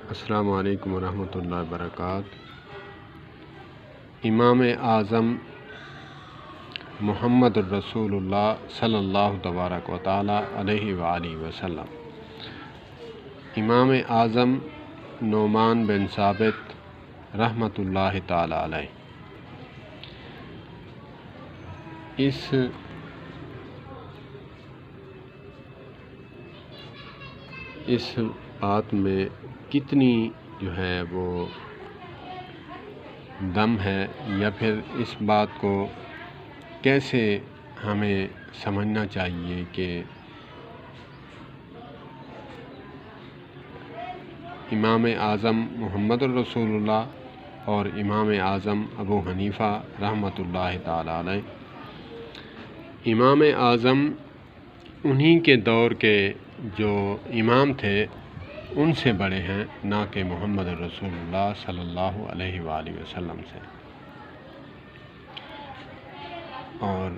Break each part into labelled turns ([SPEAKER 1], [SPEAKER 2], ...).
[SPEAKER 1] السلام علیکم ورحمۃ اللہ وبرکاتہ۔ امام اعظم محمد الرسول اللہ صلی اللہ تبارک و تعالی علیہ وآلہ وسلم، امام اعظم نعمان بن ثابت رحمۃ اللہ تعالی علیہ، اس بات میں کتنی جو ہے وہ دم ہے، یا پھر اس بات کو کیسے ہمیں سمجھنا چاہیے کہ امام اعظم محمد الرسول اللہ اور امام اعظم ابو حنیفہ رحمۃ اللہ تعالی علیہ، امام اعظم انہی کے دور کے جو امام تھے ان سے بڑے ہیں، نہ کہ محمد رسول اللہ صلی اللہ علیہ وآلہ وسلم سے۔ اور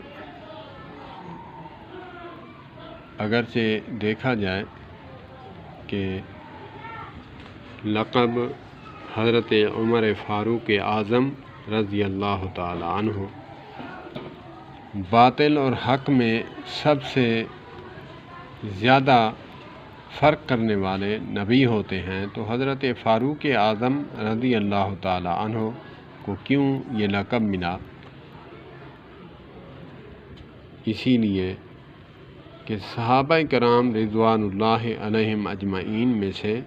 [SPEAKER 1] اگرچہ دیکھا جائے کہ لقب حضرت عمر فاروق اعظم رضی اللہ تعالی عنہ باطل اور حق میں سب سے زیادہ فرق کرنے والے نبی ہوتے ہیں، تو حضرت فاروق اعظم رضی اللہ تعالی عنہ کو کیوں یہ لقب ملا؟ اسی لیے کہ صحابہ کرام رضوان اللہ علیہم اجمعین میں سے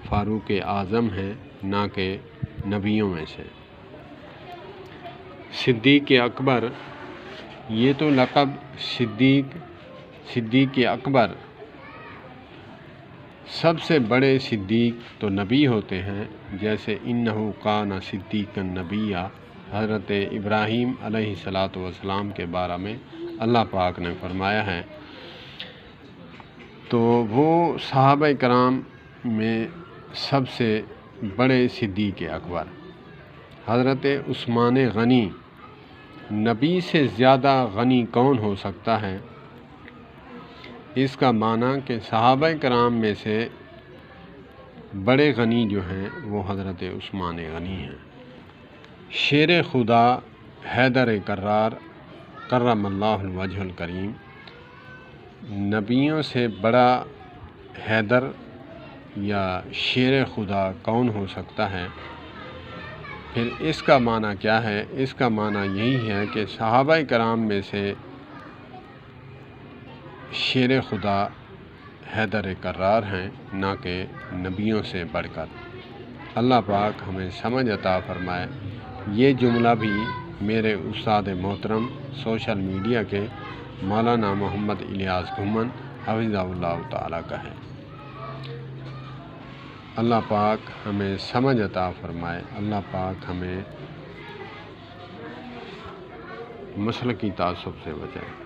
[SPEAKER 1] فاروق اعظم ہیں، نہ کہ نبیوں میں سے۔ صدیق اکبر، یہ تو لقب صدیق اکبر، سب سے بڑے صدیق تو نبی ہوتے ہیں، جیسے انہو کان صدیقا نبیّا، حضرت ابراہیم علیہ الصلاۃ والسلام کے بارے میں اللہ پاک نے فرمایا ہے۔ تو وہ صحابہ کرام میں سب سے بڑے صدیق اکبر حضرت عثمان غنی، نبی سے زیادہ غنی کون ہو سکتا ہے؟ اس کا معنی کہ صحابہ کرام میں سے بڑے غنی جو ہیں وہ حضرت عثمان غنی ہیں۔ شیر خدا حیدر کرار کرم اللہ وجہ الکریم، نبیوں سے بڑا حیدر یا شیر خدا کون ہو سکتا ہے؟ پھر اس کا معنی کیا ہے؟ اس کا معنی یہی ہے کہ صحابہ کرام میں سے شیر خدا حیدر کرار ہیں، نہ کہ نبیوں سے بڑھ کر۔ اللہ پاک ہمیں سمجھ عطا فرمائے۔ یہ جملہ بھی میرے استاد محترم سوشل میڈیا کے مولانا محمد الیاس گھمن حفظہ اللہ تعالیٰ کا ہے۔ اللہ پاک ہمیں سمجھ عطا فرمائے۔ اللہ پاک ہمیں مسلکی تعصب سے بچائے۔